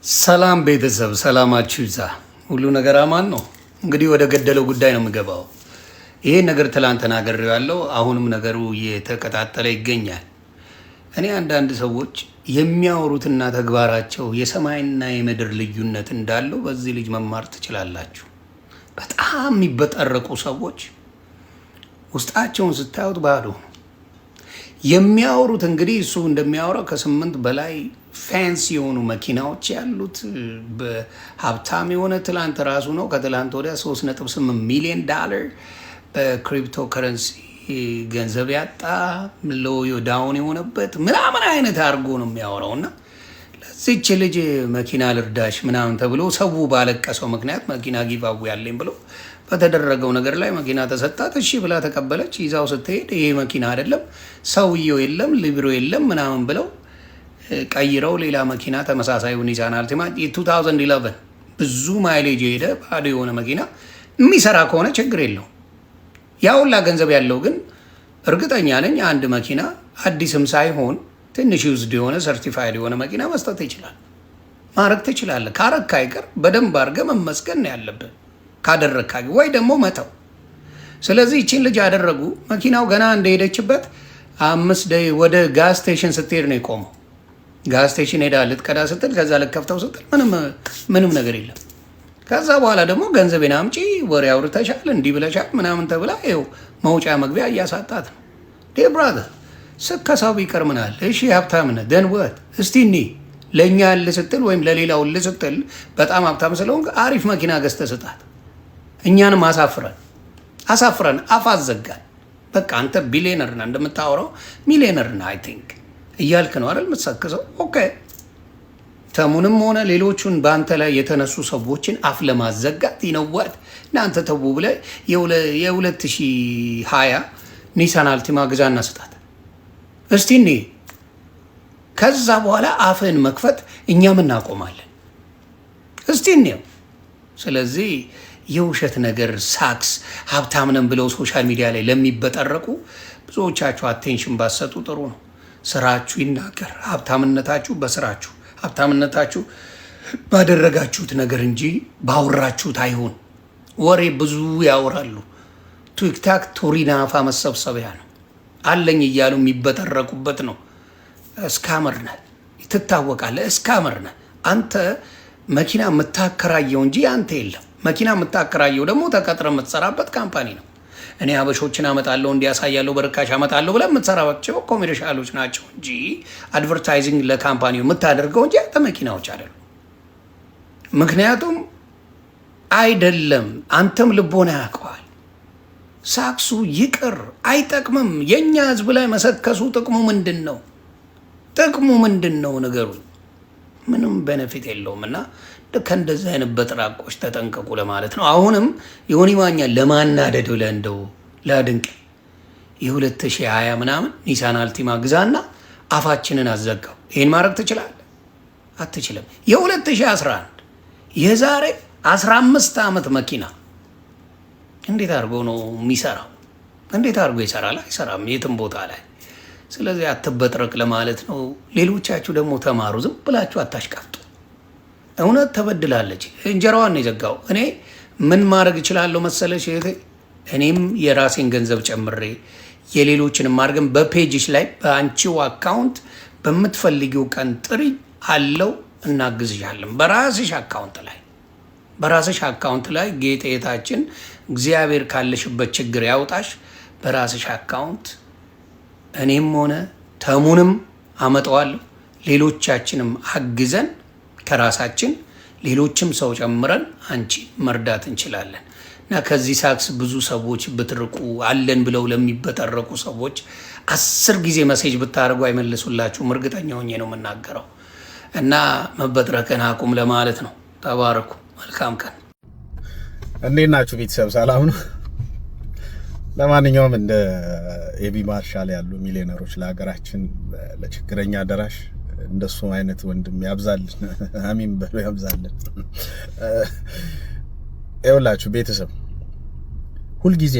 ሰላም ቤተሰብ ሰላማችሁ ይዛ ሁሉ ነገር አማን ነው። እንግዲህ ወደ ገደለው ጉዳይ ነው የምገባው። ይሄ ነገር ትላንት ተናግሬው ያለው አሁንም ነገሩ እየተቀጣጠለ ይገኛል። እኔ አንዳንድ ሰዎች የሚያወሩትና ተግባራቸው የሰማይና የምድር ልዩነት እንዳለው በዚህ ልጅ መማር ትችላላችሁ። በጣም የሚበጠረቁ ሰዎች ውስጣቸውን ስታዩት ባዶ ነው። የሚያወሩት እንግዲህ እሱ እንደሚያወራው ከ8 በላይ ፋንሲ የሆኑ መኪናዎች ያሉት በሀብታም የሆነ ትላንት ራሱ ነው ከትላንት ወዲያ $3.8 ሚሊዮን በክሪፕቶ ከረንሲ ገንዘብ ያጣ ሎዮ ዳውን የሆነበት ምናምን አይነት አድርጎ ነው የሚያወራው። እና ለዚች ልጅ መኪና ልርዳሽ ምናምን ተብሎ ሰው ባለቀሰው ምክንያት መኪና ጊቫዌ ያለኝ ብሎ በተደረገው ነገር ላይ መኪና ተሰጣት። እሺ ብላ ተቀበለች። ይዛው ስትሄድ ይሄ መኪና አይደለም ሰውየው የለም ሊብሮ የለም ምናምን ብለው ቀይረው ሌላ መኪና ተመሳሳይ ኒሳን አልቲማ 2011 ብዙ ማይሌጅ የሄደ ባዶ የሆነ መኪና የሚሰራ ከሆነ ችግር የለው። ያውላ ገንዘብ ያለው ግን እርግጠኛ ነኝ አንድ መኪና አዲስም ሳይሆን ትንሽ ዩዝድ የሆነ ሰርቲፋይድ የሆነ መኪና መስጠት ይችላል። ማድረግ ትችላለህ። ካረካ አይቀር በደንብ አድርገህ መመስገን ነው ያለብህ። ካደረካ ወይ ደግሞ መተው። ስለዚህ ይቺን ልጅ ያደረጉ መኪናው ገና እንደሄደችበት 5 ደቂቃ ወደ ጋዝ ስቴሽን ስትሄድ ነው የቆመው። ጋዝ ስቴሽን ሄዳ ልትቀዳ ስትል ከዛ ልከፍተው ስትል ምንም ነገር የለም። ከዛ በኋላ ደግሞ ገንዘቤን አምጪ ወሬ አውርተሻል እንዲህ ብለሻል ምናምን ተብላ ይኸው መውጫ መግቢያ እያሳጣት ነው። ዴ ብራዘር ስከሳው ቢቀር ምናል? እሺ ሀብታም ነህ ደን ወት እስቲ እኒ ለእኛ ልስትል ወይም ለሌላው ልስትል በጣም ሀብታም ስለሆንክ አሪፍ መኪና ገዝተህ ስጣት። እኛንም አሳፍረን አፍ አዘጋን። በቃ አንተ ቢሊየነር ነህ እንደምታወራው ሚሊየነር ነህ አይ ቲንክ እያልክ ነው አይደል የምትሰክሰው? ኦኬ ተሙንም ሆነ ሌሎቹን በአንተ ላይ የተነሱ ሰዎችን አፍ ለማዘጋት ይነዋት እናንተ ተው ብለህ የ2020 ኒሳን አልቲማ ግዛና ስጣት እስቲ እኔ ከዛ በኋላ አፍህን መክፈት እኛም እናቆማለን። እስቲ እኔው ስለዚህ የውሸት ነገር ሳክስ ሀብታም ነን ብለው ሶሻል ሚዲያ ላይ ለሚበጠረቁ ብዙዎቻችሁ አቴንሽን ባሰጡ ጥሩ ነው። ስራችሁ ይናገር። ሀብታምነታችሁ በስራችሁ ሀብታምነታችሁ ባደረጋችሁት ነገር እንጂ ባወራችሁት አይሆን። ወሬ ብዙ ያወራሉ። ቲክታክ ቶሪናፋ መሰብሰቢያ ነው። አለኝ እያሉ የሚበጠረቁበት ነው። እስካመር ነህ ትታወቃለህ። እስካመር ነህ አንተ። መኪና የምታከራየው እንጂ አንተ የለም። መኪና የምታከራየው ደግሞ ተቀጥረ የምትሰራበት ካምፓኒ ነው። እኔ አበሾችን አመጣለሁ እንዲያሳያለሁ በርካሽ አመጣለሁ ብለህ የምትሰራቸው ኮሜርሻሎች ናቸው እንጂ አድቨርታይዚንግ ለካምፓኒው የምታደርገው እንጂ አንተ መኪናዎች አይደሉም። ምክንያቱም አይደለም አንተም ልቦና ያውቀዋል። ሳክሱ ይቅር አይጠቅምም። የእኛ ህዝብ ላይ መሰከሱ ጥቅሙ ምንድን ነው? ጥቅሙ ምንድን ነው? ነገሩ ምንም ቤኔፊት የለውም። እና ከእንደዚህ አይነት በጥራቆች ተጠንቀቁ ለማለት ነው። አሁንም ዮኒ ማኛ ለማናደድ ብለህ እንደው ላድንቅ የ2020 ምናምን ኒሳን አልቲማ ግዛና አፋችንን አዘጋው። ይህን ማድረግ ትችላለህ? አትችልም። የ2011 የዛሬ 15 ዓመት መኪና እንዴት አድርጎ ነው የሚሰራው? እንዴት አድርጎ ይሰራል? አይሰራም የትም ቦታ ላይ። ስለዚህ አትበጥረቅ ለማለት ነው። ሌሎቻችሁ ደግሞ ተማሩ። ዝም ብላችሁ አታሽቃፍጡ። እውነት ተበድላለች። እንጀራዋን ነው የዘጋው። እኔ ምን ማድረግ እችላለሁ መሰለሽ? እኔም የራሴን ገንዘብ ጨምሬ የሌሎችንም አድርገን በፔጅሽ ላይ በአንቺው አካውንት በምትፈልጊው ቀን ጥሪ አለው እናግዝሻለን። በራስሽ አካውንት ላይ ጌጤታችን እግዚአብሔር ካለሽበት ችግር ያውጣሽ። በራስሽ አካውንት እኔም ሆነ ተሙንም አመጣዋለሁ። ሌሎቻችንም አግዘን ከራሳችን ሌሎችም ሰው ጨምረን አንቺ መርዳት እንችላለን። እና ከዚህ ሳክስ ብዙ ሰዎች ብትርቁ አለን ብለው ለሚበጠረቁ ሰዎች 10 ጊዜ መሴጅ ብታደርጉ አይመልሱላችሁም። እርግጠኛ ሆኜ ነው የምናገረው። እና መበጥረቅን አቁም ለማለት ነው። ተባረኩ። መልካም ቀን። እንዴት ናችሁ ቤተሰብ? ሰላም ነው። ለማንኛውም እንደ ኤቢ ማርሻል ያሉ ሚሊዮነሮች ለሀገራችን ለችግረኛ ደራሽ እንደሱ አይነት ወንድም ያብዛልን። አሚን በሉ ያብዛልን። ይኸውላችሁ ቤተሰብ ሁልጊዜ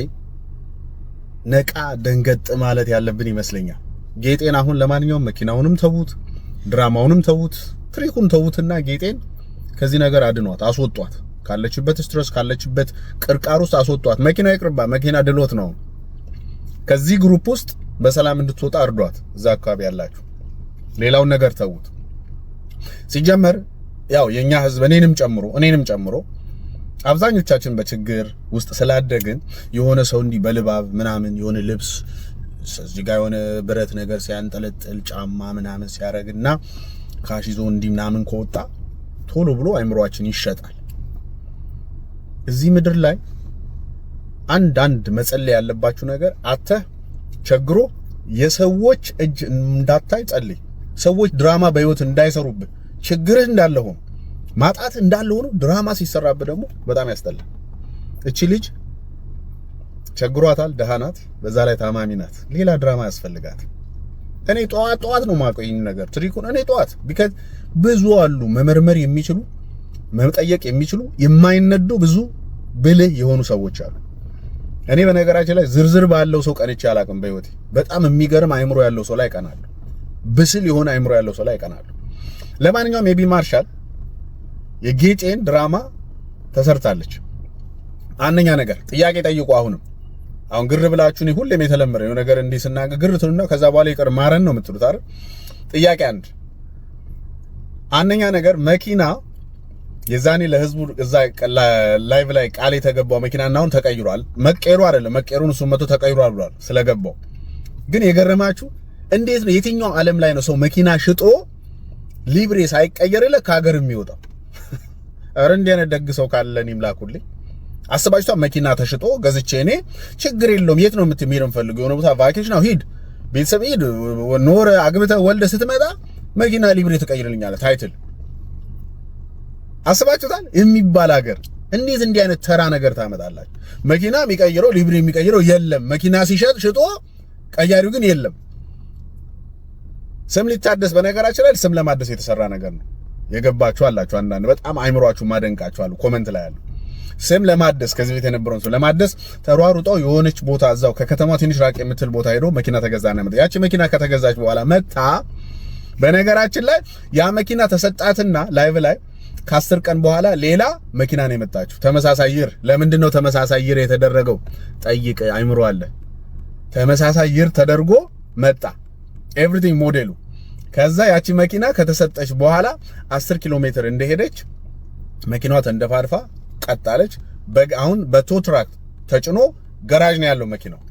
ነቃ ደንገጥ ማለት ያለብን ይመስለኛል። ጌጤን አሁን ለማንኛውም መኪናውንም ተዉት፣ ድራማውንም ተዉት፣ ትሪኩን ተዉትና ጌጤን ከዚህ ነገር አድኗት፣ አስወጧት፣ ካለችበት ስትረስ ካለችበት ቅርቃር ውስጥ አስወጧት። መኪና ይቅርባ፣ መኪና ድሎት ነው። ከዚህ ግሩፕ ውስጥ በሰላም እንድትወጣ እርዷት። እዛ አካባቢ ያላችሁ ሌላውን ነገር ተውት። ሲጀመር ያው የኛ ህዝብ እኔንም ጨምሮ አብዛኞቻችን በችግር ውስጥ ስላደግን የሆነ ሰው እንዲህ በልባብ ምናምን የሆነ ልብስ እዚህ ጋር የሆነ ብረት ነገር ሲያንጠለጥል ጫማ ምናምን ሲያረግና ካሽ ይዞ እንዲህ ምናምን ከወጣ ቶሎ ብሎ አይምሮአችን ይሸጣል። እዚህ ምድር ላይ አንድ መጸለይ ያለባችሁ ነገር አተህ ቸግሮ የሰዎች እጅ እንዳታይ ጸልይ። ሰዎች ድራማ በህይወት እንዳይሰሩብህ፣ ችግርህ እንዳለ ሆኖ ማጣት እንዳለ ሆኖ ድራማ ሲሰራብህ ደግሞ በጣም ያስጠላል። እቺ ልጅ ቸግሯታል፣ ደሃ ናት፣ በዛ ላይ ታማሚ ናት። ሌላ ድራማ ያስፈልጋት። እኔ ጠዋት ነው ማቆይ ነገር ትሪኩን እኔ ጠዋት ቢከዝ ብዙ አሉ መመርመር የሚችሉ መጠየቅ የሚችሉ የማይነዱ ብዙ ብልህ የሆኑ ሰዎች አሉ። እኔ በነገራችን ላይ ዝርዝር ባለው ሰው ቀንቼ አላቅም በህይወቴ። በጣም የሚገርም አይምሮ ያለው ሰው ላይ ቀናለሁ። ብስል የሆነ አይምሮ ያለው ሰው ላይ ቀናለሁ። ለማንኛውም ኤቢ ማርሻል የጌጤን ድራማ ተሰርታለች። አንደኛ ነገር ጥያቄ ጠይቁ። አሁን ግር ብላችሁኝ ሁሌም የተለመደ ነው ነገር እንዲህ ስናገር ግር ትሉና ከዛ በኋላ ይቀር ማረን ነው የምትሉት አይደል? ጥያቄ አንደኛ ነገር መኪና የዛኔ ለህዝቡ እዛ ላይቭ ላይ ቃል የተገባው መኪናና አሁን ተቀይሯል። መቀየሩ አይደለም መቀየሩን እሱ መቶ ተቀይሯል ብሏል ስለገባው። ግን የገረማችሁ እንዴት ነው የትኛው ዓለም ላይ ነው ሰው መኪና ሽጦ ሊብሬ ሳይቀየርለት ከሀገር የሚወጣው? አረ እንዲህ አይነት ደግ ሰው ካለ እኔም ላኩልኝ። አስባችኋል? መኪና ተሽጦ ገዝቼ እኔ ችግር የለውም የት ነው የምትሄደው? ፈልገው የሆነ ቦታ ቫኬሽን ነው ሂድ፣ ቤተሰብ ሂድ፣ ኖር አግብተህ ወልደህ ስትመጣ መኪና ሊብሬ ትቀይርልኛለህ ታይትል። አስባችሁታል? የሚባል ሀገር እንዴት እንዲህ አይነት ተራ ነገር ታመጣላችሁ? መኪና የሚቀይረው ሊብሬ የሚቀይረው የለም። መኪና ሲሸጥ ሽጦ ቀያሪው ግን የለም። ስም ሊታደስ በነገራችን ላይ ስም ለማደስ የተሰራ ነገር ነው። የገባችሁ አላችሁ። አንዳንድ በጣም አይምሯችሁ ማደንቃችሁ አሉ ኮሜንት ላይ አሉ። ስም ለማደስ ከዚህ ቤት የነበረውን ሰው ለማደስ ተሯሩጠው የሆነች ቦታ እዛው ከከተማው ትንሽ ራቅ የምትል ቦታ ሄዶ መኪና ተገዛና መጣ። ያቺ መኪና ከተገዛች በኋላ መታ በነገራችን ላይ ያ መኪና ተሰጣትና ላይቭ ላይ ከ10 ቀን በኋላ ሌላ መኪና ነው የመጣችው። ተመሳሳይ ይር። ለምንድን ነው ተመሳሳይ ይር የተደረገው? ጠይቅ፣ አይምሮ አለ። ተመሳሳይ ይር ተደርጎ መጣ ኤቭሪቲንግ ሞዴሉ። ከዛ ያቺ መኪና ከተሰጠች በኋላ 10 ኪሎ ሜትር እንደሄደች መኪናዋ ተንደፋድፋ ቀጣለች። አሁን በቶትራክ ተጭኖ ገራጅ ነው ያለው መኪናው።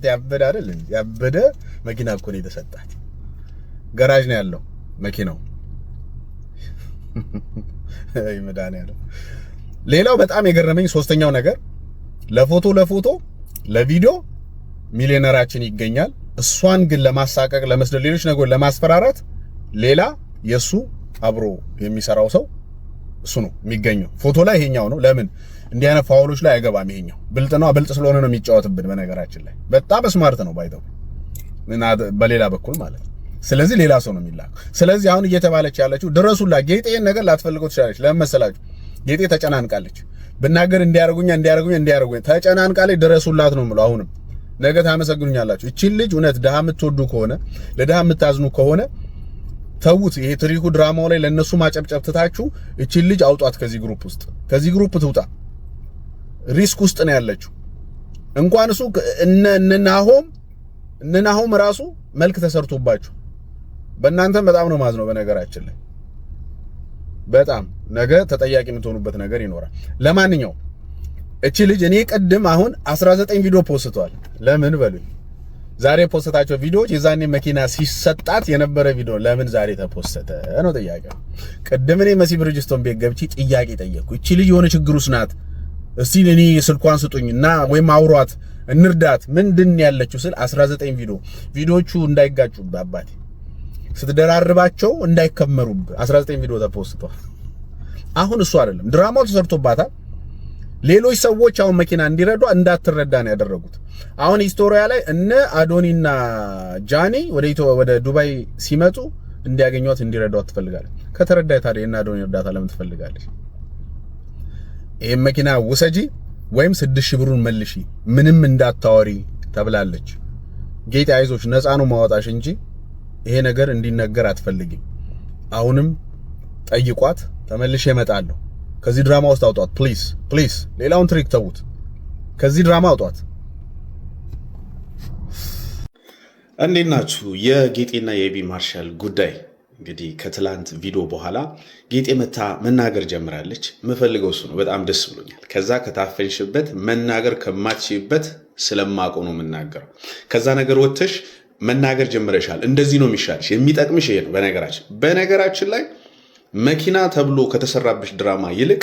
ያበደ አይደል? ያበደ መኪና እኮ ነው የተሰጣት። ገራጅ ነው ያለው መኪናው። አይ መድኃኒዓለም። ሌላው በጣም የገረመኝ ሶስተኛው ነገር ለፎቶ ለቪዲዮ ሚሊዮነራችን ይገኛል። እሷን ግን ለማሳቀቅ ለመስደል ሌሎች ነገር ለማስፈራራት ሌላ የሱ አብሮ የሚሰራው ሰው እሱ ነው የሚገኘው። ፎቶ ላይ ይሄኛው ነው። ለምን እንዲህ አይነት ፋውሎች ላይ አይገባም? ይሄኛው ብልጥ ስለሆነ ነው የሚጫወትብን። በነገራችን ላይ በጣም ስማርት ነው ባይተው በሌላ በኩል ማለት ነው። ስለዚህ ሌላ ሰው ነው የሚላከው። ስለዚህ አሁን እየተባለች ያለችው ድረሱላ። ጌጤን ነገር ላትፈልገው ትችላለች። ለምን መሰላችሁ? ጌጤ ተጨናንቃለች። ብናገር እንዲያርጉኛ ተጨናንቃለች። ድረሱላት ነው የምለው። አሁንም ነገ ታመሰግኑኛላችሁ። እቺ ልጅ እውነት ድሃ የምትወዱ ከሆነ ለድሃ የምታዝኑ ከሆነ ተውት። ይሄ ትሪኩ ድራማው ላይ ለነሱ ማጨብጨብ ትታችሁ እቺ ልጅ አውጧት ከዚህ ግሩፕ ውስጥ። ከዚህ ግሩፕ ትውጣ። ሪስክ ውስጥ ነው ያለችው። እንኳን እሱ እነ ናሆም ራሱ መልክ ተሰርቶባችሁ በእናንተ በጣም ነው ማዝነው። በነገራችን ላይ በጣም ነገ ተጠያቂ የምትሆኑበት ነገር ይኖራል። ለማንኛውም እቺ ልጅ እኔ ቀድም አሁን 19 ቪዲዮ ፖስቷል። ለምን በሉኝ። ዛሬ ፖስታቸው ቪዲዮዎች የዛኔ መኪና ሲሰጣት የነበረ ቪዲዮ ለምን ዛሬ ተፖስተ ነው ጥያቄው። ቀድም እኔ መሲ ብርጅስቶን ቤት ገብቼ ጥያቄ ጠየቅኩ። እቺ ልጅ የሆነ ችግር ውስጥ ናት፣ እስቲ እኔ ስልኳን ስጡኝና ወይም አውሯት እንርዳት፣ ምንድን ያለችው ስል 19 ቪዲዮቹ እንዳይጋጩብ አባቴ ስትደራርባቸው እንዳይከመሩብ 19 ቪዲዮ ተፖስቷል። አሁን እሱ አይደለም ድራማው ተሰርቶባታል። ሌሎች ሰዎች አሁን መኪና እንዲረዷ እንዳትረዳ ነው ያደረጉት። አሁን ሂስቶሪያ ላይ እነ አዶኒና ጃኒ ወደ ዱባይ ሲመጡ እንዲያገኙት እንዲረዷት ትፈልጋለች። ከተረዳይ ታዲያ እና አዶኒ እርዳታ ለምን ትፈልጋለች? ይሄን መኪና ውሰጂ ወይም 6000 ብሩን መልሺ፣ ምንም እንዳታወሪ ተብላለች። ጌጤ አይዞሽ ነፃ ነው ማወጣሽ እንጂ ይሄ ነገር እንዲነገር አትፈልጊም። አሁንም ጠይቋት። ተመልሼ እመጣለሁ። ከዚህ ድራማ ውስጥ አውጧት ፕሊዝ ፕሊዝ። ሌላውን ትሪክ ተዉት፣ ከዚህ ድራማ አውጧት። እንዴት ናችሁ? የጌጤና የኤቢ ማርሻል ጉዳይ እንግዲህ ከትላንት ቪዲዮ በኋላ ጌጤ መታ መናገር ጀምራለች። የምፈልገው እሱ ነው። በጣም ደስ ብሎኛል። ከዛ ከታፈንሽበት መናገር ከማትችይበት ስለማውቀው ነው የምናገረው። ከዛ ነገር ወጥተሽ መናገር ጀምረሻል። እንደዚህ ነው የሚሻልሽ፣ የሚጠቅምሽ ይሄ ነው። በነገራችን ላይ መኪና ተብሎ ከተሰራብሽ ድራማ ይልቅ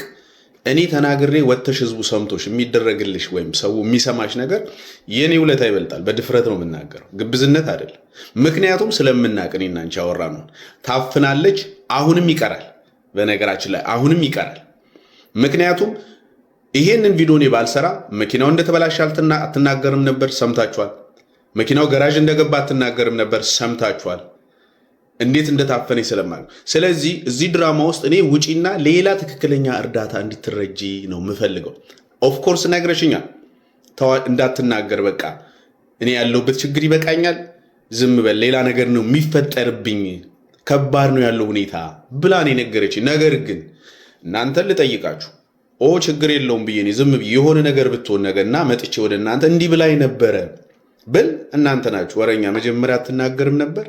እኔ ተናግሬ ወጥተሽ ህዝቡ ሰምቶሽ የሚደረግልሽ ወይም ሰው የሚሰማሽ ነገር የኔ ውለታ ይበልጣል። በድፍረት ነው የምናገረው፣ ግብዝነት አይደለም። ምክንያቱም ስለምናቅ እኔና አንቺ ያወራነው ታፍናለች። አሁንም ይቀራል። በነገራችን ላይ አሁንም ይቀራል። ምክንያቱም ይሄንን ቪዲዮ እኔ ባልሰራ መኪናው እንደተበላሸ አትናገርም ነበር፣ ሰምታችኋል። መኪናው ገራዥ እንደገባ አትናገርም ነበር፣ ሰምታችኋል። እንዴት እንደታፈነኝ ስለማለት። ስለዚህ እዚህ ድራማ ውስጥ እኔ ውጪና ሌላ ትክክለኛ እርዳታ እንድትረጂ ነው የምፈልገው። ኦፍ ኮርስ ነግረሽኛል፣ እንዳትናገር በቃ እኔ ያለሁበት ችግር ይበቃኛል፣ ዝም በል፣ ሌላ ነገር ነው የሚፈጠርብኝ፣ ከባድ ነው ያለው ሁኔታ ብላ ነው የነገረችኝ። ነገር ግን እናንተን ልጠይቃችሁ፣ ችግር የለውም ብዬ ዝም ብዬ የሆነ ነገር ብትሆን ነገርና መጥቼ ወደ እናንተ እንዲህ ብላኝ ነበረ ብል እናንተ ናችሁ ወረኛ፣ መጀመሪያ አትናገርም ነበር።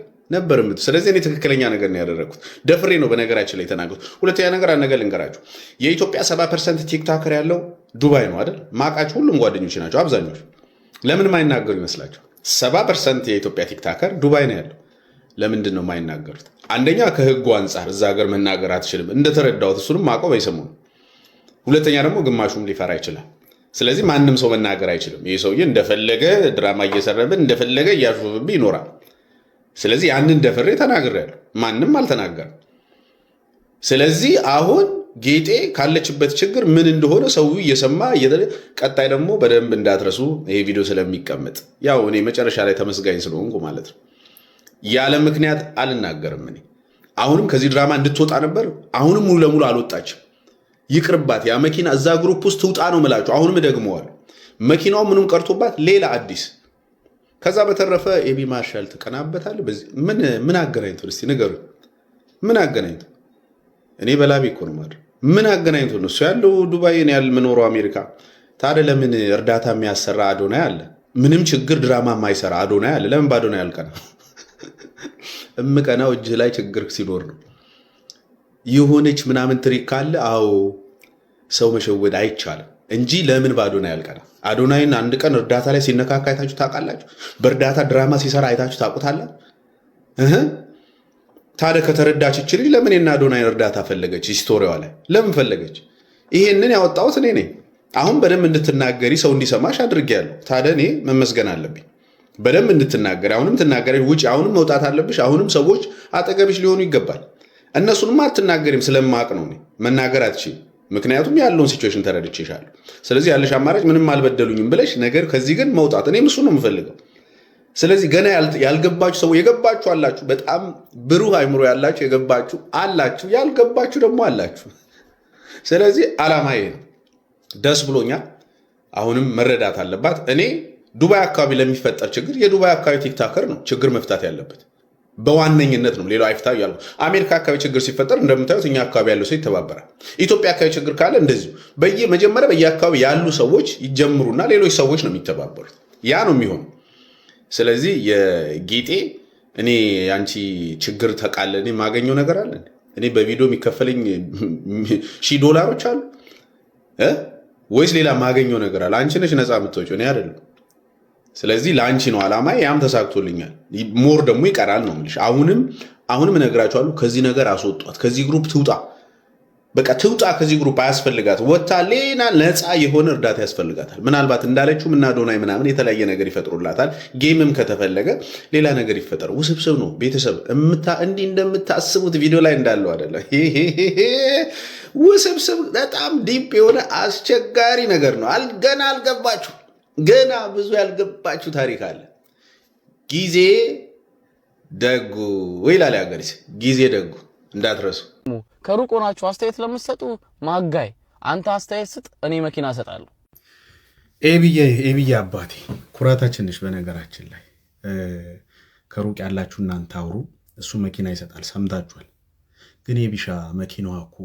ስለዚህ እኔ ትክክለኛ ነገር ነው ያደረኩት። ደፍሬ ነው በነገራችን ላይ ተናገርኩት። ሁለተኛ ነገር ነገር ልንገራችሁ። የኢትዮጵያ 70% ቲክቶከር ያለው ዱባይ ነው አይደል? ማቃችሁ ሁሉም ጓደኞች ናቸው አብዛኞቹ። ለምን ማይናገሩ ይመስላችሁ? 70% የኢትዮጵያ ቲክቶከር ዱባይ ነው ያለው። ለምንድን ነው ማይናገሩት? አንደኛ ከህጉ አንጻር እዛ ሀገር መናገር አትችልም እንደተረዳሁት፣ እሱንም ማቆም አይሰሙም። ሁለተኛ ደግሞ ግማሹም ሊፈራ ይችላል። ስለዚህ ማንም ሰው መናገር አይችልም። ይህ ሰውዬ እንደፈለገ ድራማ እየሰረብን እንደፈለገ እያሾፍብን ይኖራል። ስለዚህ ያንን ደፍሬ ተናግሬያለሁ፣ ማንም አልተናገረም። ስለዚህ አሁን ጌጤ ካለችበት ችግር ምን እንደሆነ ሰው እየሰማ ቀጣይ ደግሞ በደንብ እንዳትረሱ ይሄ ቪዲዮ ስለሚቀመጥ ያው እኔ መጨረሻ ላይ ተመስጋኝ ስለሆንኩ ማለት ነው። ያለ ምክንያት አልናገርም። እኔ አሁንም ከዚህ ድራማ እንድትወጣ ነበር። አሁንም ሙሉ ለሙሉ አልወጣችም። ይቅርባት። ያ መኪና እዛ ግሩፕ ውስጥ ትውጣ ነው የምላችሁ። አሁንም ደግመዋል። መኪናው ምንም ቀርቶባት ሌላ አዲስ። ከዛ በተረፈ ኤቢ ማርሻል ትቀናበታል። ምን አገናኝቶ እስቲ ንገሩ። ምን አገናኝቶ? እኔ በላቤ እኮ ነው ማለት ምን አገናኝቶ ነው? እሱ ያለው ዱባይ ነው ያለው የምኖረው አሜሪካ። ታዲያ ለምን እርዳታ የሚያሰራ አዶናይ አለ? ምንም ችግር ድራማ የማይሰራ አዶናይ አለ። ለምን ባዶናይ አልቀና? እምቀናው እጅህ ላይ ችግር ሲኖር ነው። የሆነች ምናምን ትሪክ ካለ አዎ ሰው መሸወድ አይቻልም እንጂ ለምን ባዶናይ አልቀና? አዶናይን አንድ ቀን እርዳታ ላይ ሲነካካ አይታችሁ ታውቃላችሁ? በእርዳታ ድራማ ሲሰራ አይታችሁ ታውቁታላችሁ? ታዲያ ከተረዳች እቺ ልጅ ለምን እና አዶናይን እርዳታ ፈለገች? ሂስቶሪዋ ላይ ለምን ፈለገች? ይሄንን ያወጣሁት እኔ ነኝ። አሁን በደንብ እንድትናገሪ ሰው እንዲሰማሽ አድርጌያለሁ። ታዲያ እኔ መመስገን አለብኝ። በደንብ እንድትናገሪ አሁንም ትናገሪ። ውጪ አሁንም መውጣት አለብሽ። አሁንም ሰዎች አጠገብሽ ሊሆኑ ይገባል። እነሱንም አትናገሪም ስለማቅ ነው መናገር አትችይም። ምክንያቱም ያለውን ሲቹዌሽን ተረድቼሻለሁ። ስለዚህ ያለሽ አማራጭ ምንም አልበደሉኝም ብለሽ ነገር ከዚህ ግን መውጣት፣ እኔም እሱ ነው የምፈልገው። ስለዚህ ገና ያልገባችሁ ሰው የገባችሁ አላችሁ፣ በጣም ብሩህ አይምሮ ያላችሁ የገባችሁ አላችሁ፣ ያልገባችሁ ደግሞ አላችሁ። ስለዚህ ዓላማዬ ነው። ደስ ብሎኛል። አሁንም መረዳት አለባት። እኔ ዱባይ አካባቢ ለሚፈጠር ችግር የዱባይ አካባቢ ቲክቶከር ነው ችግር መፍታት ያለበት በዋነኝነት ነው። ሌላው አይፍታው ያለው አሜሪካ አካባቢ ችግር ሲፈጠር እንደምታዩት እኛ አካባቢ ያለው ሰው ይተባበራል። ኢትዮጵያ አካባቢ ችግር ካለ እንደዚሁ መጀመሪያ በየአካባቢ ያሉ ሰዎች ይጀምሩና ሌሎች ሰዎች ነው የሚተባበሩት። ያ ነው የሚሆነው። ስለዚህ የጌጤ እኔ አንቺ ችግር ተቃለ እኔ ማገኘው ነገር አለ። እኔ በቪዲዮ የሚከፈለኝ $1000 አሉ ወይስ ሌላ ማገኘው ነገር አለ? አንቺ ነሽ ነፃ የምትወጪው፣ እኔ አይደለም። ስለዚህ ለአንቺ ነው ዓላማ። ያም ተሳክቶልኛል። ሞር ደግሞ ይቀራል ነው የምልሽ። አሁንም እነግራችኋለሁ። ከዚህ ነገር አስወጧት። ከዚህ ግሩፕ ትውጣ፣ በቃ ትውጣ ከዚህ ግሩፕ። አያስፈልጋት። ወጣ ሌላ ነፃ የሆነ እርዳታ ያስፈልጋታል። ምናልባት እንዳለችው እና አዶናይ ምናምን የተለያየ ነገር ይፈጥሩላታል። ጌምም ከተፈለገ ሌላ ነገር ይፈጠር። ውስብስብ ነው ቤተሰብ። እንዲህ እንደምታስቡት ቪዲዮ ላይ እንዳለው አይደለም። ውስብስብ በጣም ዲፕ የሆነ አስቸጋሪ ነገር ነው። ገና አልገባችሁ። ገና ብዙ ያልገባችሁ ታሪክ አለ። ጊዜ ደጉ ይላል ያገሪስ። ጊዜ ደጉ እንዳትረሱ። ከሩቅ ሆናችሁ አስተያየት ለምትሰጡ ማጋይ አንተ አስተያየት ስጥ፣ እኔ መኪና እሰጣለሁ። ኤቢዬ አባቴ ኩራታችን ነሽ። በነገራችን ላይ ከሩቅ ያላችሁ እናንተ አውሩ፣ እሱ መኪና ይሰጣል። ሰምታችኋል። ግን ኤቢሻ መኪናዋ እኮ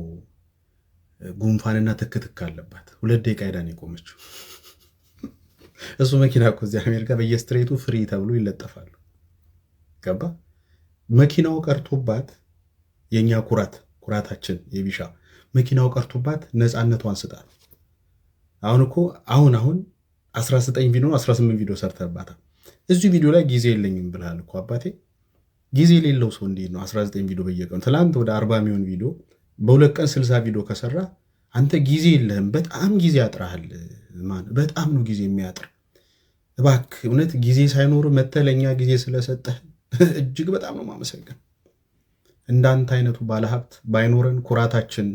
ጉንፋንና ትክትክ አለባት። 2 ደቂቃ ሄዳ ነው የቆመችው። እሱ መኪና እኮ እዚህ አሜሪካ በየስትሬቱ ፍሪ ተብሎ ይለጠፋሉ። ገባ? መኪናው ቀርቶባት የኛ ኩራታችን የቢሻ መኪናው ቀርቶባት ነፃነቷን ስጣት። አሁን እኮ አሁን 19 ቪዲዮ 18 ቪዲዮ ሰርተባታል። እዚህ ቪዲዮ ላይ ጊዜ የለኝም ብለሃል እኮ አባቴ። ጊዜ የሌለው ሰው እንዴት ነው 19 ቪዲዮ በየቀኑ? ትላንት ወደ 40 የሚሆን ቪዲዮ በሁለት ቀን 60 ቪዲዮ ከሰራ አንተ ጊዜ የለህም። በጣም ጊዜ ያጥራሃል። በጣም ነው ጊዜ የሚያጥር። እባክህ እውነት ጊዜ ሳይኖር መተለኛ ጊዜ ስለሰጠህ እጅግ በጣም ነው ማመሰግን። እንዳንተ አይነቱ ባለሀብት ባይኖረን ኩራታችን፣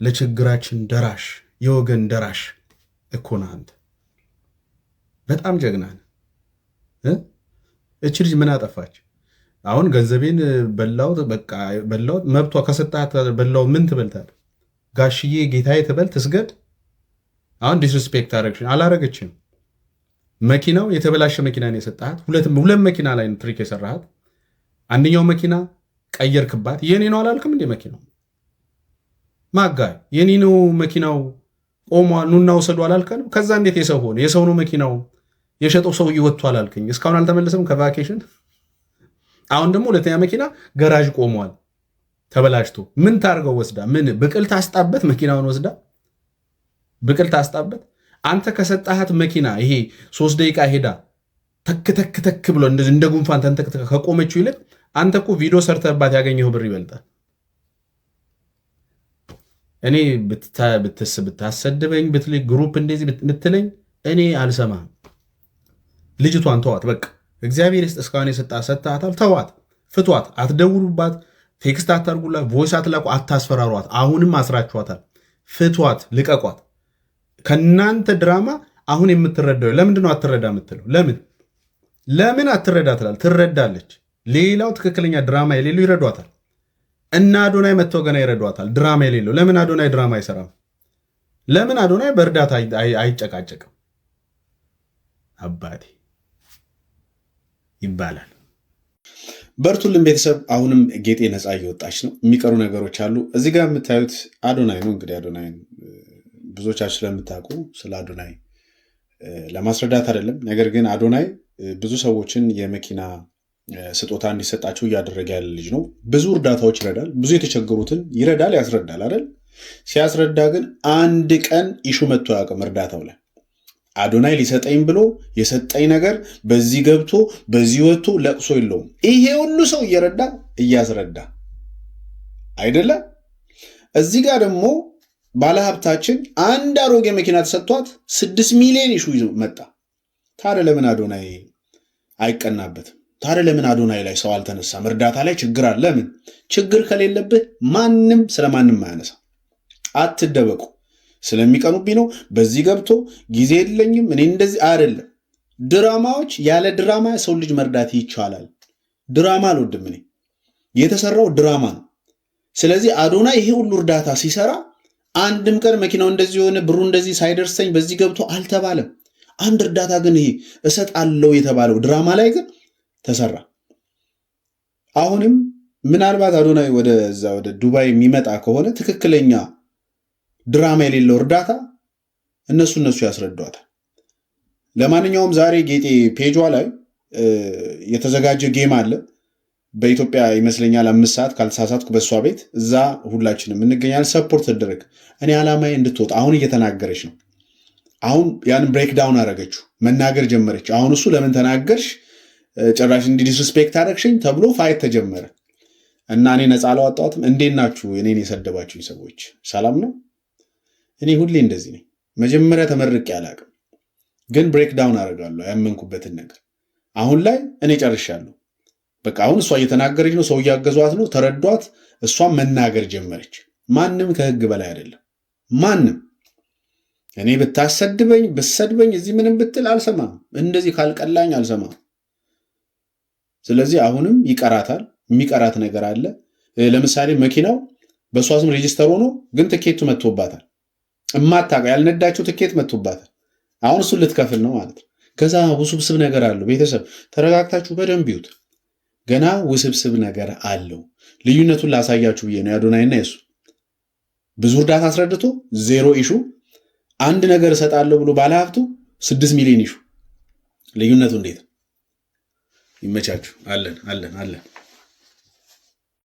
ለችግራችን ደራሽ የወገን ደራሽ እኮ ነህ አንተ። በጣም ጀግና ነህ። እቺ ልጅ ምን አጠፋች? አሁን ገንዘቤን በላሁት፣ በቃ በላሁት። መብቷ ከሰጣት በላው ምን ትበልታል? ጋሽዬ ጌታዬ ትበል ትስገድ። አሁን ዲስሪስፔክት አረግሽ። አላረገችም። መኪናው የተበላሸ መኪና ነው የሰጣት። ሁለት መኪና ላይ ነው ትሪክ የሰራሃት። አንደኛው መኪና ቀየርክባት። የኔ ነው አላልክም እንዴ? መኪናው ማጋይ የኔ ነው መኪናው ቆሟ፣ ኑና ውሰዱ አላልከንም? ከዛ እንዴት የሰው ሆነ? የሰው ነው መኪናው፣ የሸጠው ሰው ይወጥቷል አልከኝ። እስካሁን አልተመለሰም ከቫኬሽን። አሁን ደግሞ ሁለተኛ መኪና ገራዥ ቆሟል ተበላሽቶ። ምን ታርገው ወስዳ? ምን ብቅል ታስጣበት? መኪናውን ወስዳ ብቅል ታስጣበት? አንተ ከሰጣሃት መኪና ይሄ 3 ደቂቃ ሄዳ ተክ ብሎ እንደ ጉንፋን ተንተክ ከቆመችው ይልቅ አንተ እኮ ቪዲዮ ሰርተባት ያገኘው ብር ይበልጣል። እኔ ብታሰድበኝ ብትልኝ ግሩፕ እንደዚህ ብትለኝ እኔ አልሰማህም። ልጅቷን ተዋት በቃ። እግዚአብሔር ይስጥ። እስካሁን ሰጥታታል። ተዋት፣ ፍቷት። አትደውሉባት፣ ቴክስት አታርጉላት፣ ቮይስ አትላቁ፣ አታስፈራሯት። አሁንም አስራችኋታል። ፍቷት፣ ልቀቋት። ከእናንተ ድራማ አሁን የምትረዳው ለምንድነው? አትረዳ የምትለው ለምን አትረዳ ትላል? ትረዳለች። ሌላው ትክክለኛ ድራማ የሌለው ይረዷታል። እና አዶናይ መጥተው ገና ይረዷታል። ድራማ የሌለው ለምን አዶናይ ድራማ አይሰራም? ለምን አዶናይ በእርዳታ አይጨቃጨቅም? አባቴ ይባላል። በርቱልን ቤተሰብ። አሁንም ጌጤ ነፃ እየወጣች ነው። የሚቀሩ ነገሮች አሉ። እዚህ ጋር የምታዩት አዶናይ ነው። እንግዲህ አዶናይን ብዙዎቻችሁ ስለምታውቁ ስለ አዶናይ ለማስረዳት አይደለም። ነገር ግን አዶናይ ብዙ ሰዎችን የመኪና ስጦታ እንዲሰጣቸው እያደረገ ያለ ልጅ ነው። ብዙ እርዳታዎች ይረዳል። ብዙ የተቸገሩትን ይረዳል፣ ያስረዳል አይደል? ሲያስረዳ ግን አንድ ቀን ኢሹ መጥቶ አያውቅም። እርዳታው ላይ አዶናይ ሊሰጠኝ ብሎ የሰጠኝ ነገር በዚህ ገብቶ በዚህ ወጥቶ ለቅሶ የለውም። ይሄ ሁሉ ሰው እየረዳ እያስረዳ አይደለም። እዚህ ጋር ደግሞ ባለሀብታችን አንድ አሮጌ መኪና ተሰጥቷት 6 ሚሊዮን ኢሹ ይዞ መጣ። ታዲያ ለምን አዶናይ አይቀናበትም? ታዲያ ለምን አዶናይ ላይ ሰው አልተነሳም? እርዳታ ላይ ችግር አለ። ለምን ችግር ከሌለብህ ማንም ስለማንም አያነሳ። አትደበቁ። ስለሚቀኑብኝ ነው በዚህ ገብቶ ጊዜ የለኝም እኔ እንደዚህ አይደለም። ድራማዎች ያለ ድራማ ሰው ልጅ መርዳት ይቻላል። ድራማ አልወድም እኔ። የተሰራው ድራማ ነው። ስለዚህ አዶናይ ይሄ ሁሉ እርዳታ ሲሰራ አንድም ቀን መኪናው እንደዚህ የሆነ ብሩ እንደዚህ ሳይደርሰኝ በዚህ ገብቶ አልተባለም። አንድ እርዳታ ግን ይሄ እሰጣለሁ የተባለው ድራማ ላይ ግን ተሰራ። አሁንም ምናልባት አዶናይ ወደ ዱባይ የሚመጣ ከሆነ ትክክለኛ ድራማ የሌለው እርዳታ እነሱ ያስረዷታል። ለማንኛውም ዛሬ ጌጤ ፔጇ ላይ የተዘጋጀ ጌም አለ። በኢትዮጵያ ይመስለኛል 5 ሰዓት ካልተሳሳትኩ በሷ ቤት እዛ ሁላችንም እንገኛለን። ሰፖርት ተደረግ። እኔ ዓላማዬ እንድትወጣ አሁን እየተናገረች ነው። አሁን ያን ብሬክዳውን አደረገችው፣ መናገር ጀመረች። አሁን እሱ ለምን ተናገርሽ ጭራሽ እንዲህ ዲስሪስፔክት አደረግሽኝ ተብሎ ፋይት ተጀመረ እና እኔ ነፃ አላወጣሁትም። እንዴት ናችሁ? እኔን የሰደባችሁኝ ሰዎች ሰላም ነው? እኔ ሁሌ እንደዚህ ነኝ። መጀመሪያ ተመርቄ አላቅም፣ ግን ብሬክዳውን አደርጋለሁ ያመንኩበትን ነገር። አሁን ላይ እኔ ጨርሻለሁ። በቃ አሁን እሷ እየተናገረች ነው፣ ሰው እያገዟት ነው፣ ተረዷት። እሷም መናገር ጀመረች። ማንም ከህግ በላይ አይደለም። ማንም እኔ ብሰድበኝ እዚህ ምንም ብትል አልሰማም። እንደዚህ ካልቀላኝ አልሰማም። ስለዚህ አሁንም ይቀራታል። የሚቀራት ነገር አለ። ለምሳሌ መኪናው በእሷ ስም ሬጂስተር ሆኖ ግን ትኬቱ መጥቶባታል። እማታውቀው ያልነዳችው ትኬት መጥቶባታል። አሁን እሱን ልትከፍል ነው ማለት ነው። ከዛ ውስብስብ ነገር አለው። ቤተሰብ ተረጋግታችሁ በደንብ ይዩት። ገና ውስብስብ ነገር አለው። ልዩነቱን ላሳያችሁ ብዬ ነው፣ የአዶናይና የሱ ብዙ እርዳታ አስረድቶ 0 ኢሹ፣ አንድ ነገር እሰጣለሁ ብሎ ባለሀብቱ 6 ሚሊዮን ኢሹ። ልዩነቱ እንዴት? ይመቻችሁ። አለን